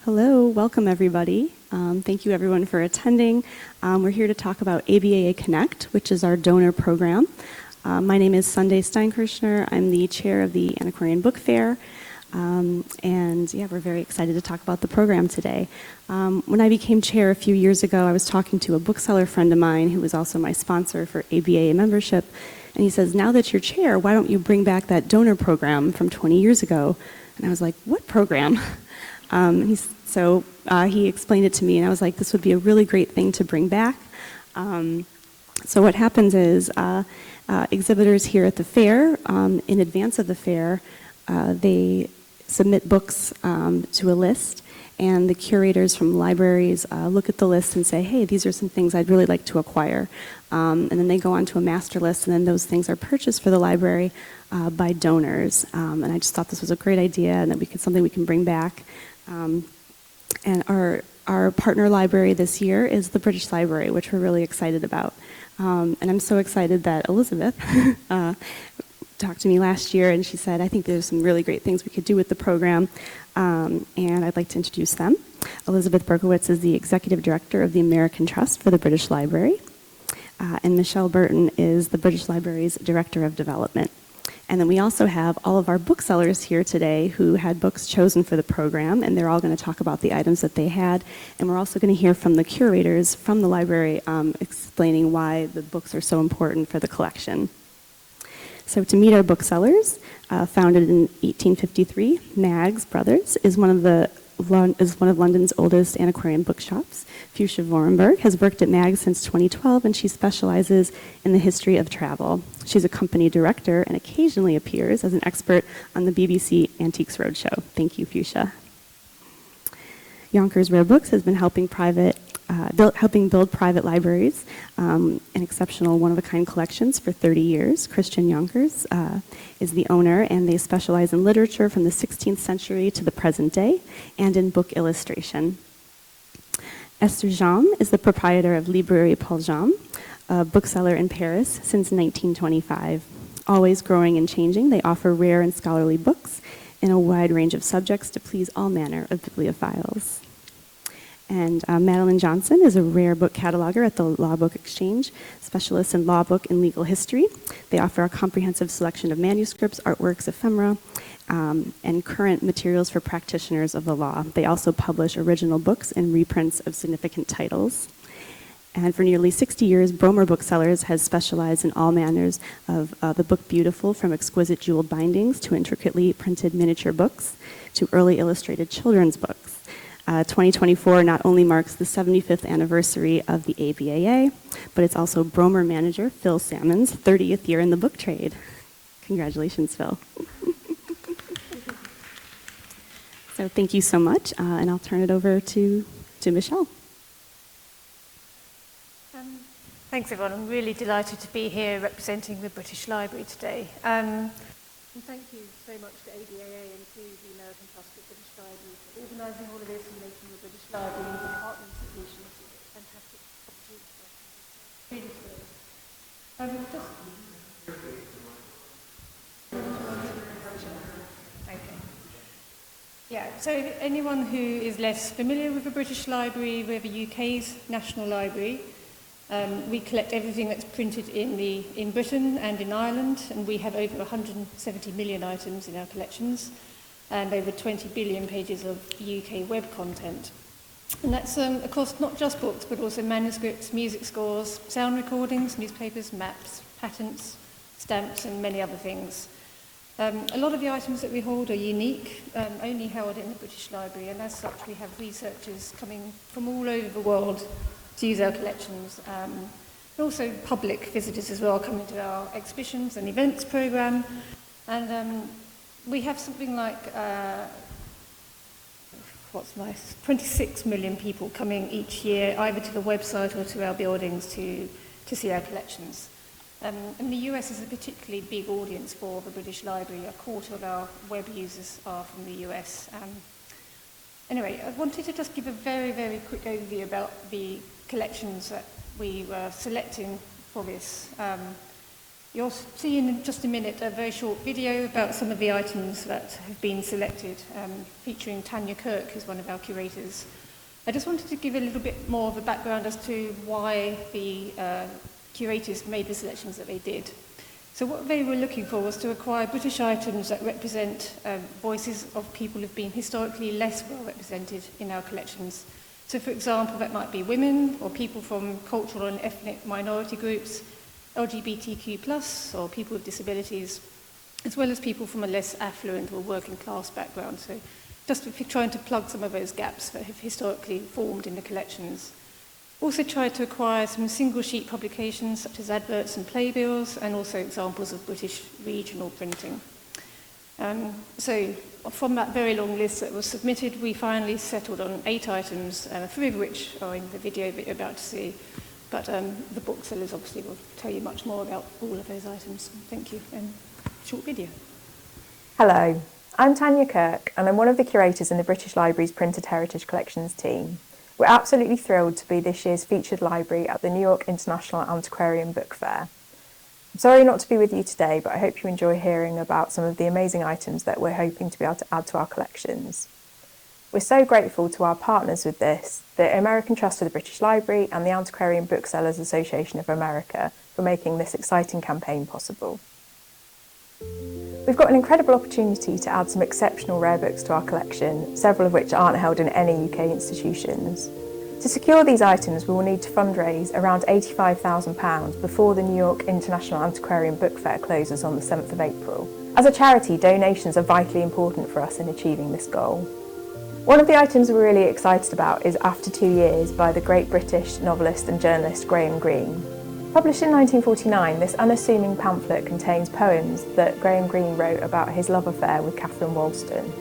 Hello, welcome everybody. Thank you everyone for attending. We're here to talk about ABAA Connect, which is our donor program. My name is Sunday Steinkirchner. I'm the chair of the Antiquarian Book Fair. And yeah, we're very excited to talk about the program today. When I became chair a few years ago, I was talking to a bookseller friend of mine who was also my sponsor for ABAA membership. And he says, now that you're chair, why don't you bring back that donor program from 20 years ago? And I was like, what program? He explained it to me, and I was like, this would be a really great thing to bring back. So what happens is exhibitors here at the fair, in advance of the fair, they submit books to a list, and the curators from libraries look at the list and say, hey, these are some things I'd really like to acquire. And then they go on to a master list, and then those things are purchased for the library by donors. And I just thought this was a great idea and that something we can bring back. And our partner library this year is the British Library, which we're really excited about. And I'm so excited that Elizabeth talked to me last year, and she said, I think there's some really great things we could do with the program, and I'd like to introduce them. Elizabeth Berkowitz is the Executive Director of the American Trust for the British Library, and Michele Burton is the British Library's Director of Development. And then we also have all of our booksellers here today who had books chosen for the program, and they're all going to talk about the items that they had. And we're also going to hear from the curators from the library explaining why the books are so important for the collection. So to meet our booksellers, founded in 1853, Maggs Brothers is one of London's oldest antiquarian bookshops. Fuchsia has worked at Maggs since 2012, and she specializes in the history of travel. She's a company director and occasionally appears as an expert on the BBC Antiques Roadshow. Thank you, Fuchsia. Yonkers Rare Books has been helping build private libraries and exceptional one-of-a-kind collections for 30 years. Christian Yonkers is the owner, and they specialize in literature from the 16th century to the present day and in book illustration. Esther Jean is the proprietor of Librairie Paul Jean, a bookseller in Paris since 1925. Always growing and changing, they offer rare and scholarly books in a wide range of subjects to please all manner of bibliophiles. And Madeline Johnson is a rare book cataloger at the Law Book Exchange, specialist in law book and legal history. They offer a comprehensive selection of manuscripts, artworks, ephemera, and current materials for practitioners of the law. They also publish original books and reprints of significant titles. And for nearly 60 years, Bromer Booksellers has specialized in all manners of the book beautiful, from exquisite jeweled bindings to intricately printed miniature books to early illustrated children's books. 2024 not only marks the 75th anniversary of the ABAA, but it's also Bromer manager Phil Salmon's 30th year in the book trade. Congratulations, Phil. So thank you so much, and I'll turn it over to Michele. Thanks, everyone. I'm really delighted to be here representing the British Library today. And thank you so much to ABAA and to the American Trust for the British Library for organising all of this and making the British Library and the Department Institution a fantastic opportunity. Really thrilled. Okay. Yeah, so anyone who is less familiar with the British Library, we're the UK's national library. We collect everything that's printed in Britain and in Ireland, and we have over 170 million items in our collections and over 20 billion pages of UK web content. And that's across not just books, but also manuscripts, music scores, sound recordings, newspapers, maps, patents, stamps, and many other things. A lot of the items that we hold are unique, only held in the British Library, and as such we have researchers coming from all over the world to use our collections. Also public visitors as well coming to our exhibitions and events program. And we have something like 26 million people coming each year either to the website or to our buildings to see our collections. And the US is a particularly big audience for the British Library. A quarter of our web users are from the US. Anyway, I wanted to just give a very, very quick overview about the collections that we were selecting for this. You'll see in just a minute a very short video about some of the items that have been selected, featuring Tanya Kirk, who's one of our curators. I just wanted to give a little bit more of a background as to why the curators made the selections that they did. So what they were looking for was to acquire British items that represent voices of people who've been historically less well represented in our collections. So for example, that might be women or people from cultural and ethnic minority groups, LGBTQ+, or people with disabilities, as well as people from a less affluent or working class background. So just trying to plug some of those gaps that have historically formed in the collections. Also tried to acquire some single sheet publications such as adverts and playbills, and also examples of British regional printing. So from that very long list that was submitted, we finally settled on 8 items, 3 of which are in the video that you're about to see. But the booksellers obviously will tell you much more about all of those items. Thank you, and short video. Hello, I'm Tanya Kirk, and I'm one of the curators in the British Library's Printed Heritage Collections team. We're absolutely thrilled to be this year's featured library at the New York International Antiquarian Book Fair. I'm sorry not to be with you today, but I hope you enjoy hearing about some of the amazing items that we're hoping to be able to add to our collections. We're so grateful to our partners with this, the American Trust for the British Library and the Antiquarian Booksellers Association of America, for making this exciting campaign possible. We've got an incredible opportunity to add some exceptional rare books to our collection, several of which aren't held in any UK institutions. To secure these items, we will need to fundraise around £85,000 before the New York International Antiquarian Book Fair closes on the 7th of April. As a charity, donations are vitally important for us in achieving this goal. One of the items we're really excited about is After 2 Years by the great British novelist and journalist Graham Greene. Published in 1949, this unassuming pamphlet contains poems that Graham Greene wrote about his love affair with Catherine Wolston.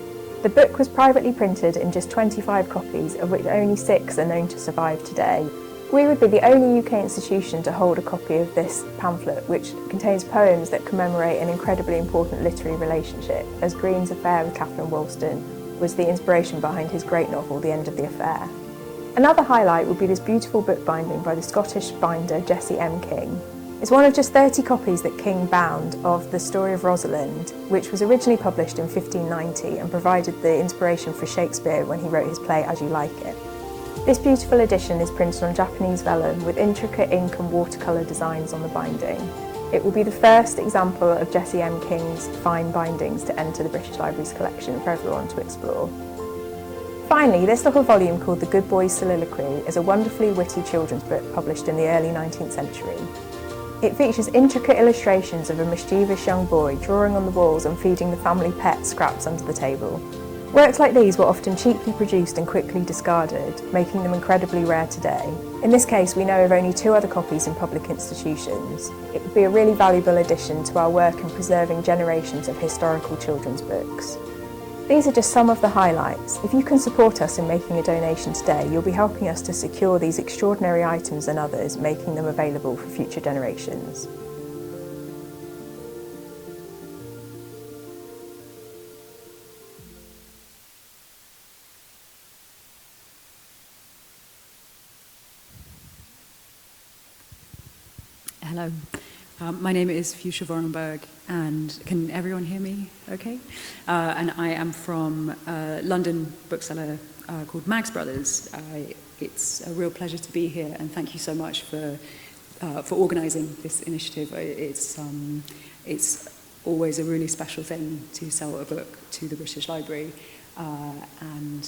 The book was privately printed in just 25 copies, of which only 6 are known to survive today. We would be the only UK institution to hold a copy of this pamphlet, which contains poems that commemorate an incredibly important literary relationship, as Greene's affair with Catherine Wolston was the inspiration behind his great novel, The End of the Affair. Another highlight would be this beautiful book binding by the Scottish binder Jessie M. King. It's one of just 30 copies that King bound of The Story of Rosalind, which was originally published in 1590 and provided the inspiration for Shakespeare when he wrote his play As You Like It. This beautiful edition is printed on Japanese vellum with intricate ink and watercolour designs on the binding. It will be the first example of Jessie M. King's fine bindings to enter the British Library's collection for everyone to explore. Finally, this little volume called The Good Boy's Soliloquy is a wonderfully witty children's book published in the early 19th century. It features intricate illustrations of a mischievous young boy drawing on the walls and feeding the family pet scraps under the table. Works like these were often cheaply produced and quickly discarded, making them incredibly rare today. In this case, we know of only 2 other copies in public institutions. It would be a really valuable addition to our work in preserving generations of historical children's books. These are just some of the highlights. If you can support us in making a donation today, you'll be helping us to secure these extraordinary items and others, making them available for future generations. Hello, my name is Fuchsia and can everyone hear me okay? And I am from a London bookseller called Mags Brothers. It's a real pleasure to be here, and thank you so much for organising this initiative. It's always a really special thing to sell a book to the British Library. And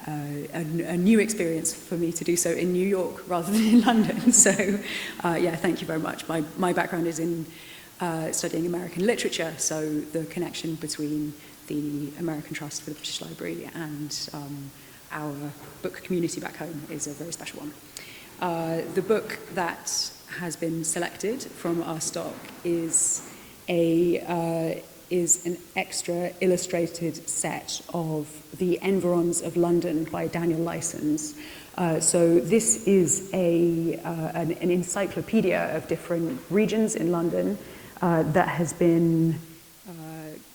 a new experience for me to do so in New York rather than in London. So, yeah, thank you very much. My background is in studying American literature, so the connection between the American Trust for the British Library and our book community back home is a very special one. The book that has been selected from our stock is an extra illustrated set of The Environs of London by Daniel Lysons. So this is an encyclopedia of different regions in London that has been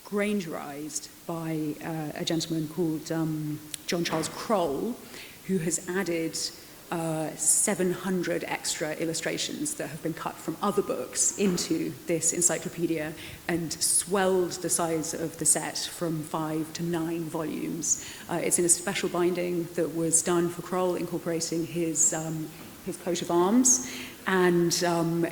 Grangerized by a gentleman called John Charles Kroll, who has added 700 extra illustrations that have been cut from other books into this encyclopedia and swelled the size of the set from 5 to 9 volumes. It's in a special binding that was done for Kroll, incorporating his coat of arms, and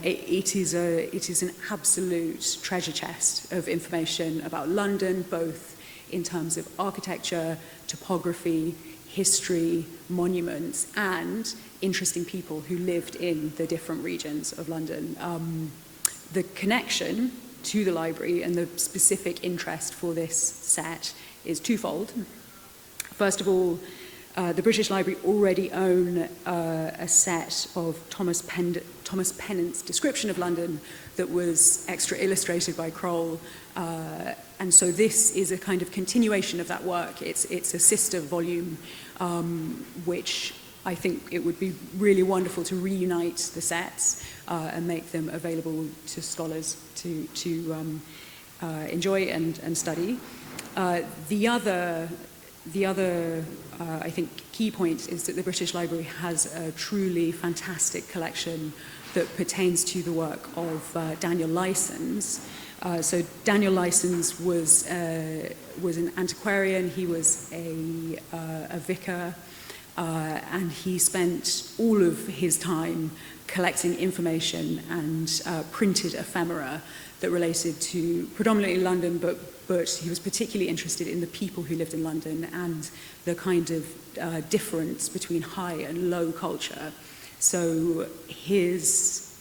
it is an absolute treasure chest of information about London, both in terms of architecture, topography, history, monuments, and interesting people who lived in the different regions of London. The connection to the library and the specific interest for this set is twofold. First of all, the British Library already own a set of Thomas Pennant's description of London that was extra illustrated by Kroll, and so this is a kind of continuation of that work. It's a sister volume, which I think it would be really wonderful to reunite the sets and make them available to scholars to enjoy and study. The other I think, key point is that the British Library has a truly fantastic collection that pertains to the work of Daniel Lysons. So Daniel Lysons was an antiquarian. He was a vicar, and he spent all of his time collecting information and printed ephemera that related to predominantly London, but he was particularly interested in the people who lived in London and the kind of difference between high and low culture. So his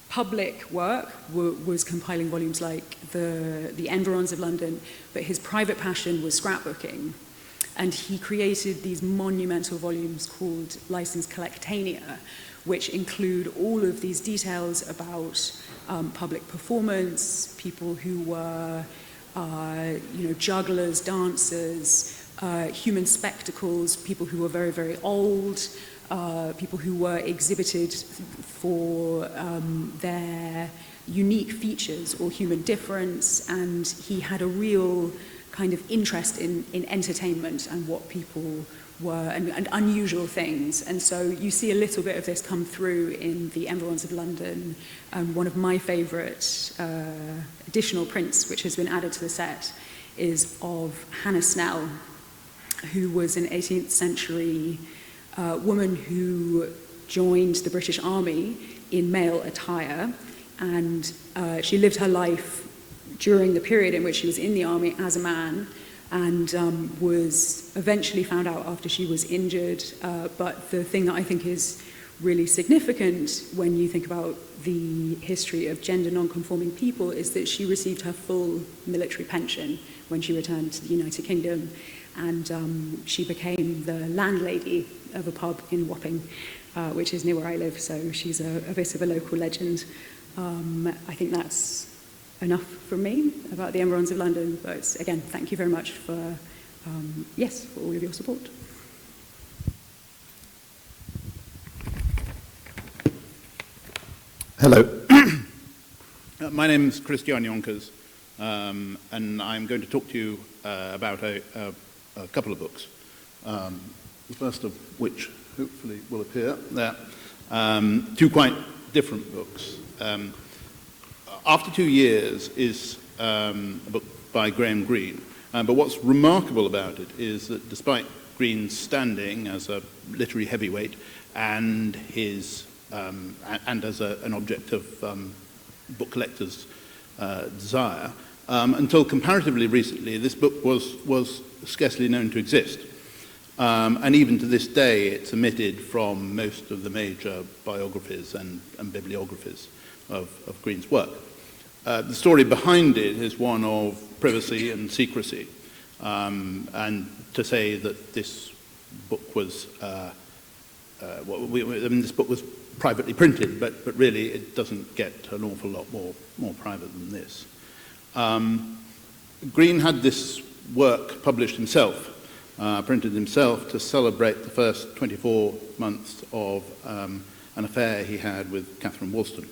public work was compiling volumes like the Environs of London, but his private passion was scrapbooking. And he created these monumental volumes called Lysons Collectania, which include all of these details about public performance, people who were, jugglers, dancers, human spectacles, people who were very, very old, people who were exhibited for their unique features or human difference, and he had a real kind of interest in entertainment and what people were, and unusual things. And so you see a little bit of this come through in the Environs of London. One of my favourite additional prints, which has been added to the set, is of Hannah Snell, who was an 18th century woman who joined the British Army in male attire, and she lived her life during the period in which she was in the army as a man, and was eventually found out after she was injured. But the thing that I think is really significant when you think about the history of gender non-conforming people is that she received her full military pension when she returned to the United Kingdom, and she became the landlady of a pub in Wapping, which is near where I live, so she's a bit of a local legend. I think that's enough from me about the Environs of London, but again, thank you very much for for all of your support. Hello. My name is Christian Jonkers, and I'm going to talk to you about a couple of books, the first of which hopefully will appear there. Two quite different books. After 2 Years is a book by Graham Greene, but what's remarkable about it is that despite Greene's standing as a literary heavyweight and his and as an object of book collectors' desire, until comparatively recently, this book was scarcely known to exist. And even to this day, it's omitted from most of the major biographies and bibliographies of Greene's work. The story behind it is one of privacy and secrecy, and to say that this book was this book was privately printed, but really it doesn't get an awful lot more private than this. Greene had this work published himself, printed himself, to celebrate the first 24 months of an affair he had with Catherine Wollstone.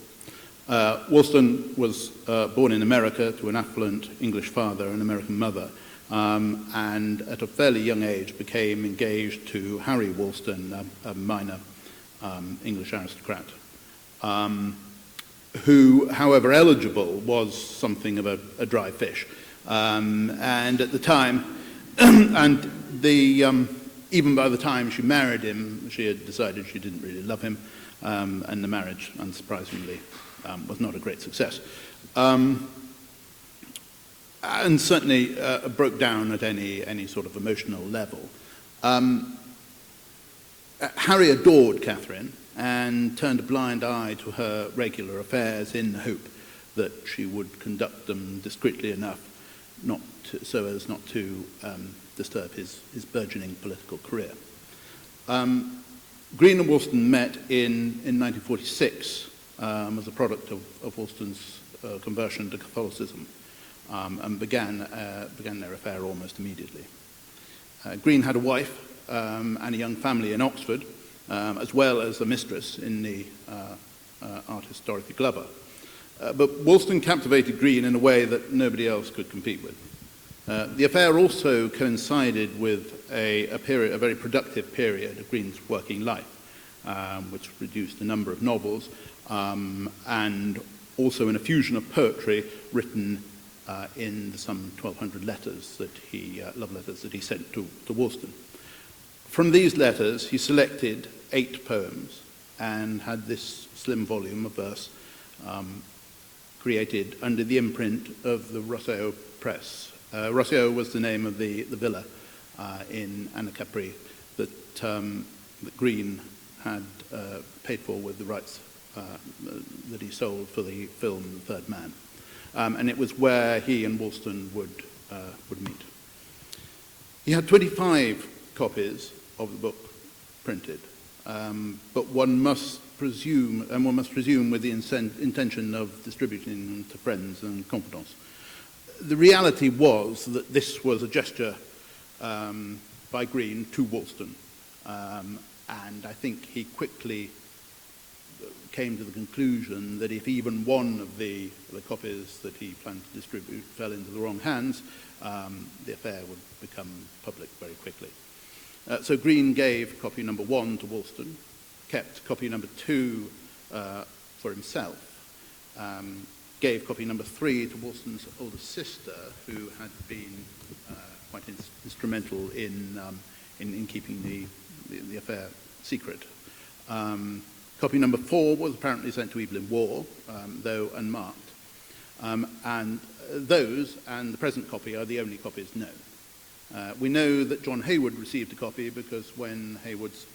Wollstone was born in America to an affluent English father and American mother, and at a fairly young age became engaged to Harry Wollstone, a minor English aristocrat, who, however eligible, was something of a dry fish. And at the time, even by the time she married him, she had decided she didn't really love him, and the marriage, unsurprisingly, was not a great success. And certainly broke down at any sort of emotional level. Harry adored Catherine and turned a blind eye to her regular affairs in the hope that she would conduct them discreetly enough so as not to disturb his burgeoning political career. Green and Wollstone met in 1946 as a product of Wollstone's conversion to Catholicism, and began their affair almost immediately. Green had a wife and a young family in Oxford, as well as a mistress in the artist Dorothy Glover. But Wollstone captivated Green in a way that nobody else could compete with. The affair also coincided with a very productive period of Green's working life, which produced a number of novels, and also an effusion of poetry written in the some 1,200 letters love letters that he sent to Wollstone. From these letters, he selected 8 poems and had this slim volume of verse created under the imprint of the Rosseo Press. Rosseo was the name of the villa in Anacapri that Green had paid for with the rights that he sold for the film The Third Man. And it was where he and Wollstone would meet. He had 25 copies of the book printed, but one must presume with the intention of distributing them to friends and confidants. The reality was that this was a gesture by Green to Wollstone, and I think he quickly came to the conclusion that if even one of the copies that he planned to distribute fell into the wrong hands, the affair would become public very quickly. So Green gave copy number 1 to Wollstone, kept copy number 2 for himself, gave copy number 3 to Wollstone's older sister, who had been quite instrumental in keeping the affair secret. Copy number 4 was apparently sent to Evelyn Waugh, though unmarked. And those and the present copy are the only copies known. We know that John Hayward received a copy because when Hayward's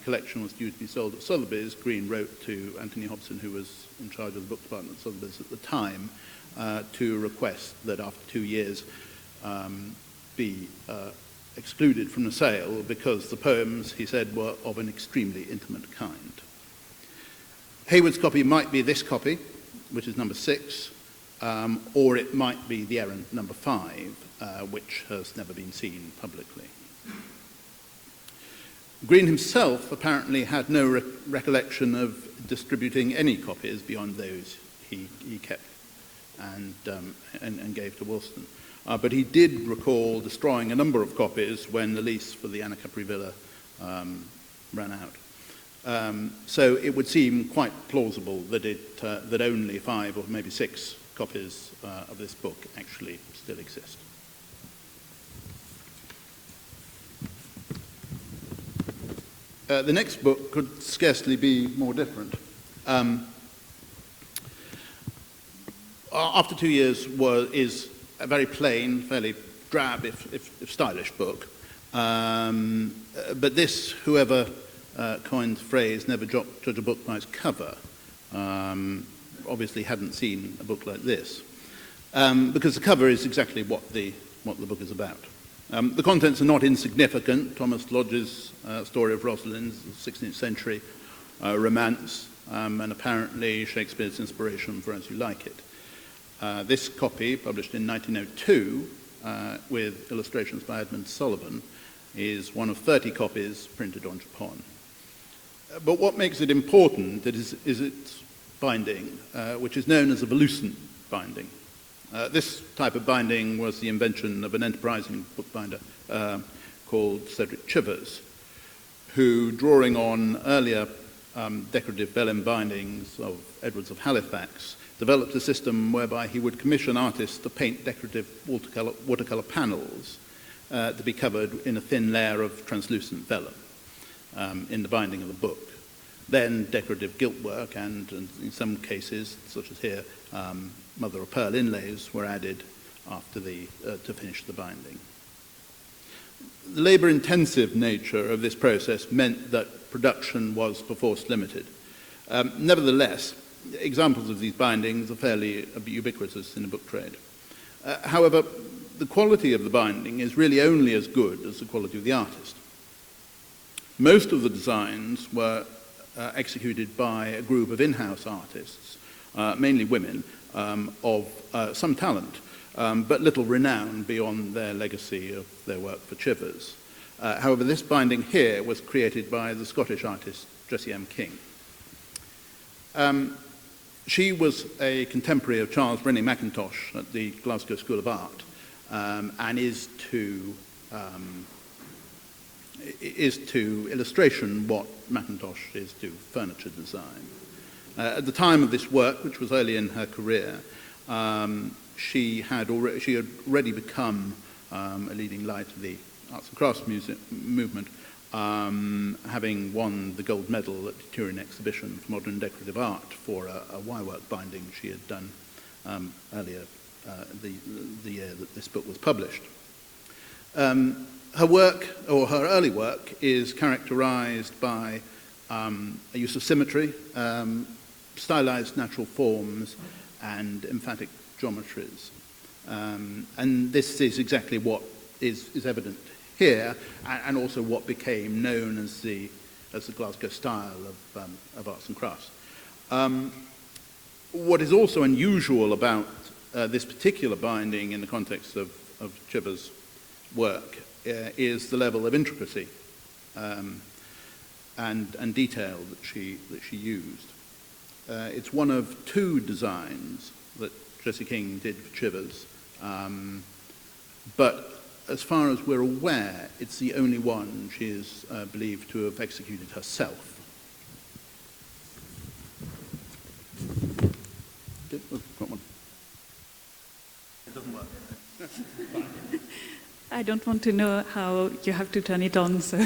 collection was due to be sold at Sotheby's, Green wrote to Anthony Hobson, who was in charge of the book department at Sotheby's at the time, to request that after 2 years be excluded from the sale because the poems, he said, were of an extremely intimate kind. Hayward's copy might be this copy, which is number 6, or it might be the errant number 5, which has never been seen publicly. Green himself apparently had no recollection of distributing any copies beyond those he kept and gave to Wollstone. But he did recall destroying a number of copies when the lease for the Anacapri Villa ran out. So it would seem quite plausible that that only 5 or maybe 6 copies of this book actually still exist. The next book could scarcely be more different. After 2 Years is a very plain, fairly drab, if stylish book. But this, whoever coined the phrase, never judge a book by its cover, obviously hadn't seen a book like this. Because the cover is exactly what the book is about. The contents are not insignificant. Thomas Lodge's story of Rosalind, 16th century romance, and apparently Shakespeare's inspiration for As You Like It. This copy, published in 1902, with illustrations by Edmund Sullivan, is one of 30 copies printed on Japan. But what makes it important is its binding, which is known as a Volucent binding. This type of binding was the invention of an enterprising bookbinder called Cedric Chivers, who, drawing on earlier decorative vellum bindings of Edwards of Halifax, developed a system whereby he would commission artists to paint decorative watercolour panels to be covered in a thin layer of translucent vellum in the binding of the book. Then decorative giltwork and in some cases, such as here, mother of pearl inlays were added after to finish the binding. The labour-intensive nature of this process meant that production was perforce limited. Nevertheless, examples of these bindings are fairly ubiquitous in the book trade. However, the quality of the binding is really only as good as the quality of the artist. Most of the designs were executed by a group of in-house artists, mainly women, of some talent, but little renown beyond their legacy of their work for Chivers. However, this binding here was created by the Scottish artist Jessie M. King. She was a contemporary of Charles Rennie Mackintosh at the Glasgow School of Art, and is to illustration what Mackintosh is to furniture design. At the time of this work, which was early in her career, she had already become a leading light of the arts and crafts movement, having won the gold medal at the Turin exhibition for modern decorative art for a wire-work binding she had done earlier the year that this book was published. Her work, or her early work, is characterized by a use of symmetry, stylized natural forms, and emphatic geometries. And this is exactly what is evident here, and also what became known as the Glasgow style of arts and crafts. What is also unusual about this particular binding in the context of Chivers' work is the level of intricacy and detail that she used. It's one of two designs that Jessie King did for Chivers, but as far as we're aware, it's the only one she is believed to have executed herself. Got one. It doesn't work. I don't want to know how you have to turn it on, so.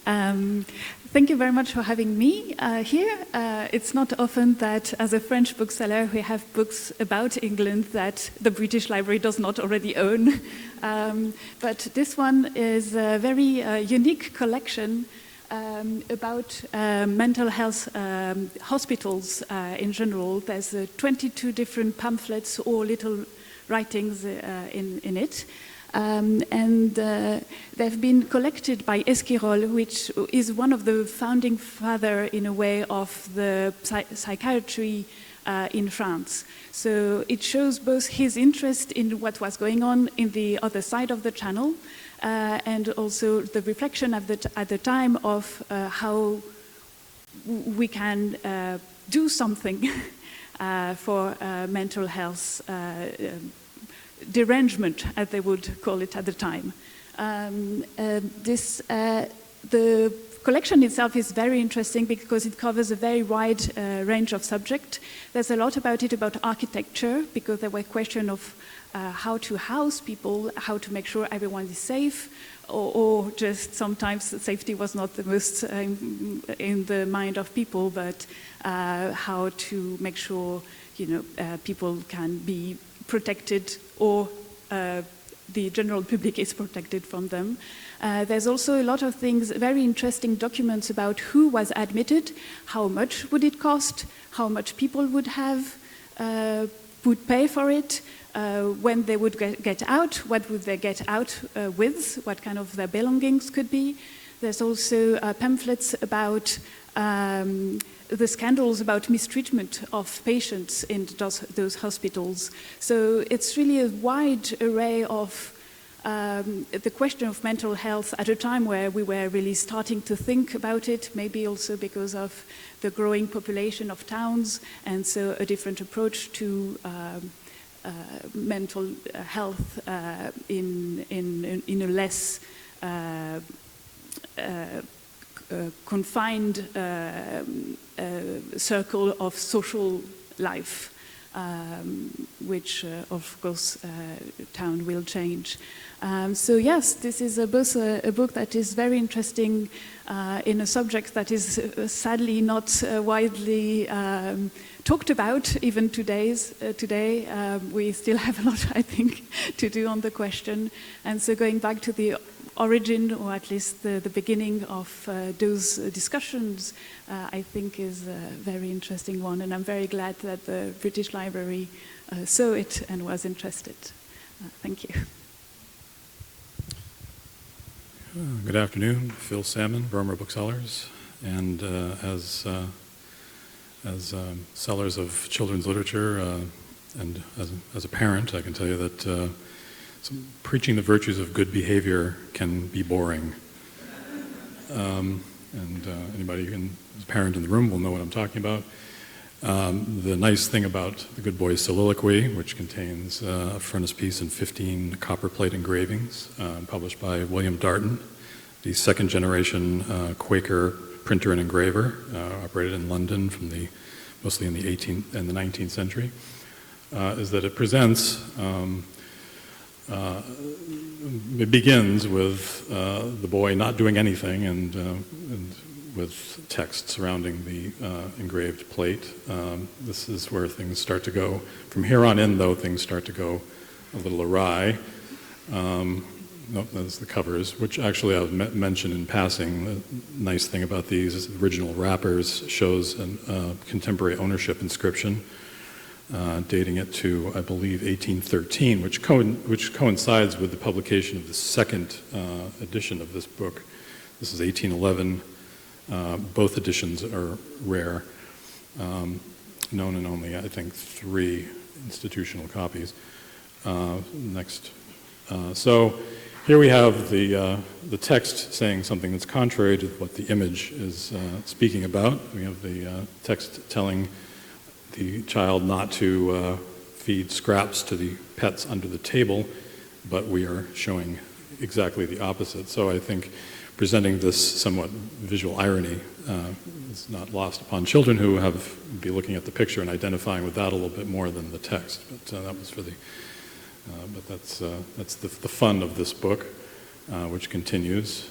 Thank you very much for having me here. It's not often that, as a French bookseller, we have books about England that the British Library does not already own. But this one is a very unique collection about mental health hospitals in general. There's 22 different pamphlets or little writings in it. They've been collected by Esquirol, which is one of the founding father, in a way, of the psychiatry in France. So it shows both his interest in what was going on in the other side of the channel, and also the reflection at the time of how we can do something for mental health derangement, as they would call it at the time. The collection itself is very interesting because it covers a very wide range of subjects. There's a lot about it about architecture, because there were questions of how to house people, how to make sure everyone is safe, or just sometimes safety was not the most in the mind of people, but how to make sure people can be protected, or the general public is protected from them. There's also a lot of things, very interesting documents about who was admitted, how much would it cost, how much people would pay for it, when they would get out, what would they get out with, what kind of their belongings could be. There's also pamphlets about the scandals about mistreatment of patients in those hospitals. So it's really a wide array of the question of mental health at a time where we were really starting to think about it, maybe also because of the growing population of towns, and so a different approach to mental health in a less confined circle of social life, which of course town will change. So yes, this is both a book that is very interesting in a subject that is sadly not widely talked about even today. We still have a lot, I think, to do on the question. And so going back to the origin, or at least the beginning of those discussions, I think is a very interesting one. And I'm very glad that the British Library saw it and was interested. Thank you. Good afternoon, Phil Salmon, Vermeer Booksellers, and as sellers of children's literature and as a parent, I can tell you that preaching the virtues of good behavior can be boring. Anybody who's a parent in the room will know what I'm talking about. The nice thing about The Good Boy's Soliloquy, which contains a frontispiece and 15 copperplate engravings, published by William Darton, the second generation Quaker printer and engraver, operated in London from mostly in the 18th and the 19th century, is that it presents, it begins with the boy not doing anything and with text surrounding the engraved plate. This is where things start to go. From here on in, though, things start to go a little awry. Nope, that's the covers, which actually I'll mention in passing. The nice thing about these is the original wrappers shows a contemporary ownership inscription dating it to, I believe, 1813, which coincides with the publication of the second edition of this book. This is 1811. Both editions are rare, known in only, I think, 3 institutional copies. Next. So here we have the text saying something that's contrary to what the image is speaking about. We have the text telling the child not to feed scraps to the pets under the table, but we are showing exactly the opposite. So I think presenting this somewhat visual irony is not lost upon children who be looking at the picture and identifying with that a little bit more than the text. But that was for the. But that's the fun of this book, which continues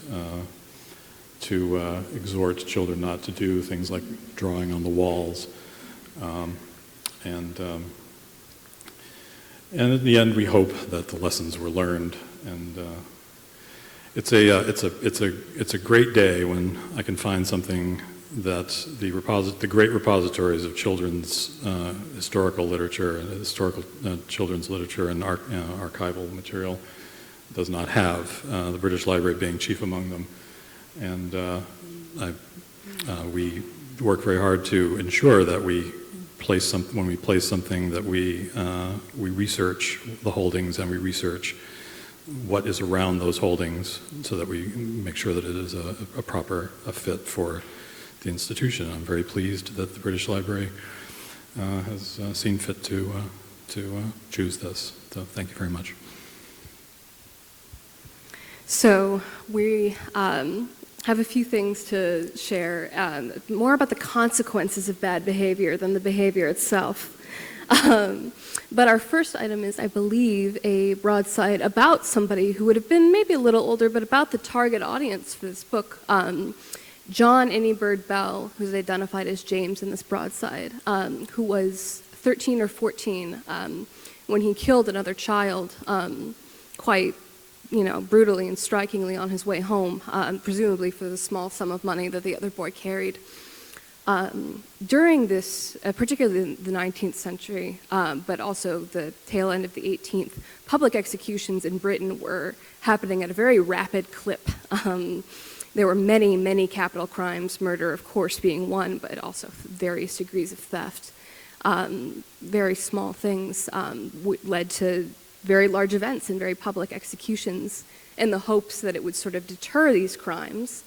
to exhort children not to do things like drawing on the walls, and in the end, we hope that the lessons were learned. And it's a great day when I can find something that the great repositories of children's historical literature and historical children's literature and archival material does not have, the British Library being chief among them. And we work very hard to ensure that when we place something that we research the holdings and we research what is around those holdings so that we make sure that it is a proper fit for the institution. I'm very pleased that the British Library has seen fit to choose this. So thank you very much. So we have a few things to share, more about the consequences of bad behavior than the behavior itself. But our first item is, I believe, a broadside about somebody who would have been maybe a little older, but about the target audience for this book. John Innybird Bell, who's identified as James in this broadside, who was 13 or 14 when he killed another child quite brutally and strikingly on his way home, presumably for the small sum of money that the other boy carried. During this, particularly the 19th century, but also the tail end of the 18th, public executions in Britain were happening at a very rapid clip. There were many, many capital crimes, murder, of course, being one, but also various degrees of theft. Very small things led to very large events and very public executions in the hopes that it would sort of deter these crimes.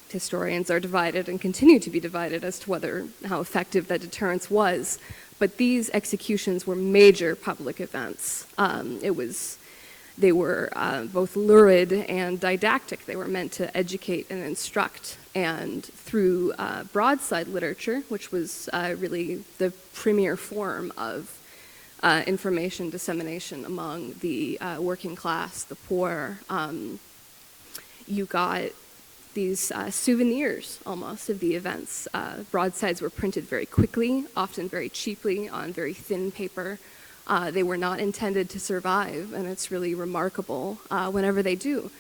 Historians are divided and continue to be divided as to how effective that deterrence was. But these executions were major public events. They were both lurid and didactic. They were meant to educate and instruct. And through broadside literature, which was really the premier form of information dissemination among the working class, the poor, you got these souvenirs almost of the events. Broadsides were printed very quickly, often very cheaply on very thin paper. They were not intended to survive, and it's really remarkable whenever they do.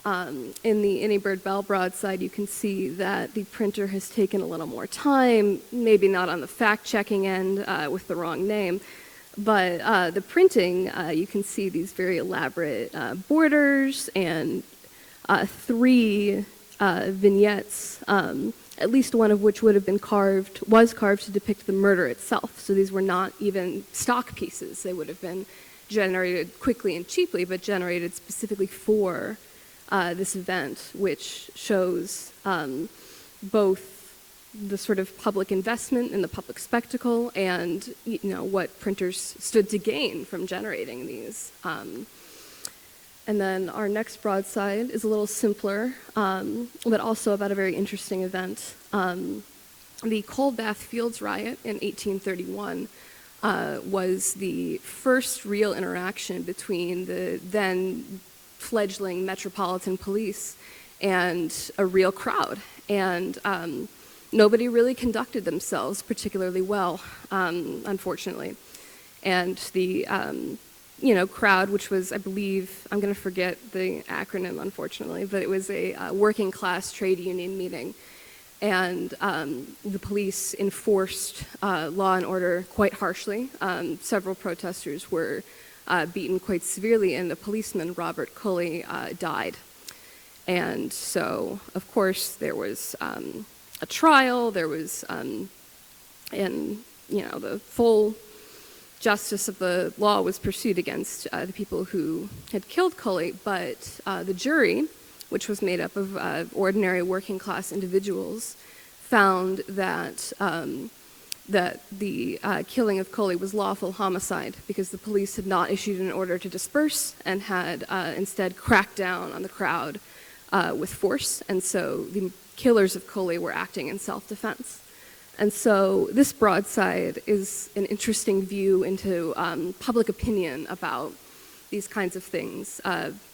In the Annie Bird Bell broadside, you can see that the printer has taken a little more time, maybe not on the fact-checking end with the wrong name, but the printing, you can see these very elaborate borders and 3 vignettes, at least one of which was carved to depict the murder itself. So these were not even stock pieces. They would have been generated quickly and cheaply, but generated specifically for this event, which shows both the sort of public investment in the public spectacle and what printers stood to gain from generating these. And then our next broadside is a little simpler, but also about a very interesting event. The Cold Bath Fields riot in 1831 was the first real interaction between the then fledgling Metropolitan Police and a real crowd. And nobody really conducted themselves particularly well, unfortunately. And the crowd, which was, I believe, I'm going to forget the acronym, unfortunately, but it was a working class trade union meeting. And the police enforced law and order quite harshly. Several protesters were beaten quite severely, and the policeman, Robert Culley, died. And so, of course, there was a trial, there was, the full justice of the law was pursued against the people who had killed Culley, but the jury, which was made up of ordinary working class individuals, found that the killing of Culley was lawful homicide because the police had not issued an order to disperse and had instead cracked down on the crowd with force, and so the killers of Culley were acting in self-defense. And so this broadside is an interesting view into public opinion about these kinds of things.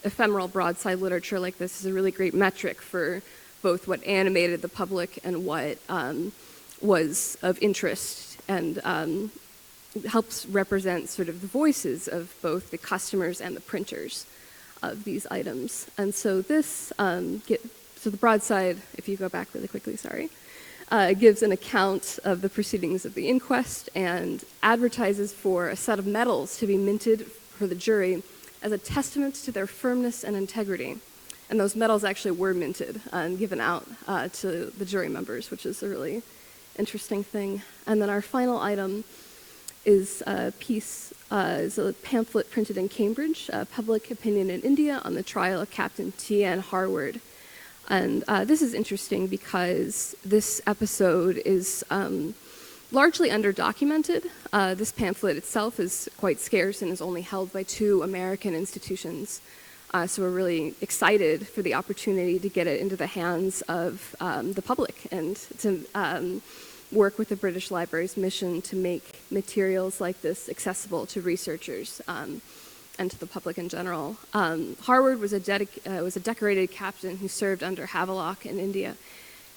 Ephemeral broadside literature like this is a really great metric for both what animated the public and what was of interest, and helps represent sort of the voices of both the customers and the printers of these items. And so this, so the broadside, if you go back really quickly, sorry, gives an account of the proceedings of the inquest and advertises for a set of medals to be minted for the jury as a testament to their firmness and integrity. And those medals actually were minted and given out to the jury members, which is a really interesting thing. And then our final item is a piece, is a pamphlet printed in Cambridge, Public Opinion in India on the Trial of Captain T.N. Harwood. And this is interesting because this episode is largely underdocumented. This pamphlet itself is quite scarce and is only held by 2 American institutions. So we're really excited for the opportunity to get it into the hands of the public and to work with the British Library's mission to make materials like this accessible to researchers and to the public in general. Harwood was a decorated captain who served under Havelock in India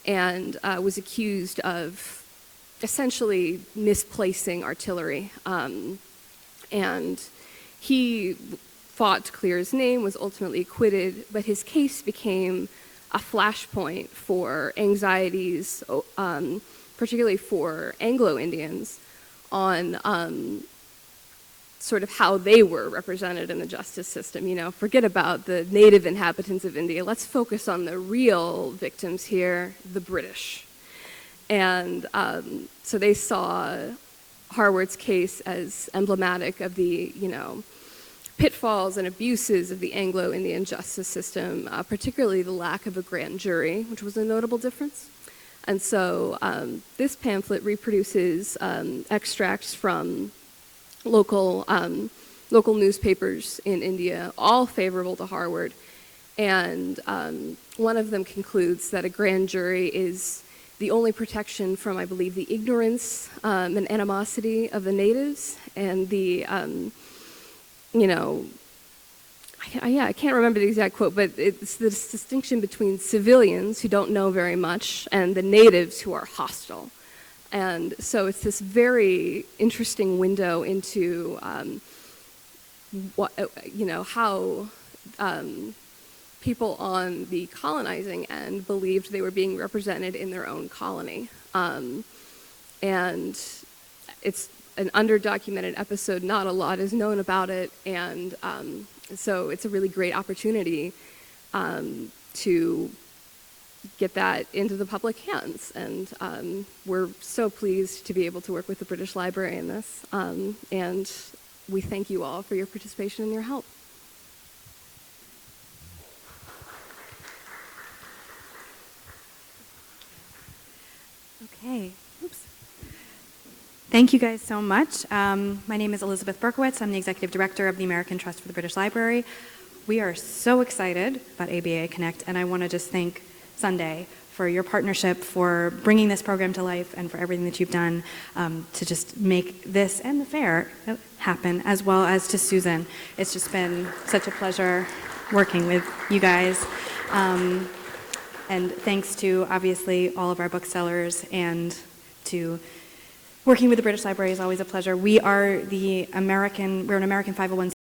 and was accused of essentially misplacing artillery. And he fought to clear his name, was ultimately acquitted, but his case became a flashpoint for anxieties, particularly for Anglo-Indians, on sort of how they were represented in the justice system. You know, forget about the native inhabitants of India. Let's focus on the real victims here, the British. And so they saw Harwood's case as emblematic of the, pitfalls and abuses of the Anglo-Indian justice system, particularly the lack of a grand jury, which was a notable difference. And so this pamphlet reproduces extracts from local newspapers in India, all favorable to Harvard. And one of them concludes that a grand jury is the only protection from, I believe, the ignorance and animosity of the natives and the, I can't remember the exact quote, but it's this distinction between civilians who don't know very much and the natives who are hostile. And so it's this very interesting window into how people on the colonizing end believed they were being represented in their own colony. And it's an underdocumented episode, not a lot is known about it, and so it's a really great opportunity to get that into the public hands. And we're so pleased to be able to work with the British Library in this, and we thank you all for your participation and your help. Okay. Oops. Thank you guys so much. My name is Elizabeth Berkowitz. I'm the Executive Director of the American Trust for the British Library. We are so excited about ABAA Connect, and I want to just thank Sunday for your partnership, for bringing this program to life, and for everything that you've done to just make this and the fair happen, as well as to Susan. It's just been such a pleasure working with you guys. And thanks to, obviously, all of our booksellers, and to working with the British Library is always a pleasure. We're an American 501c3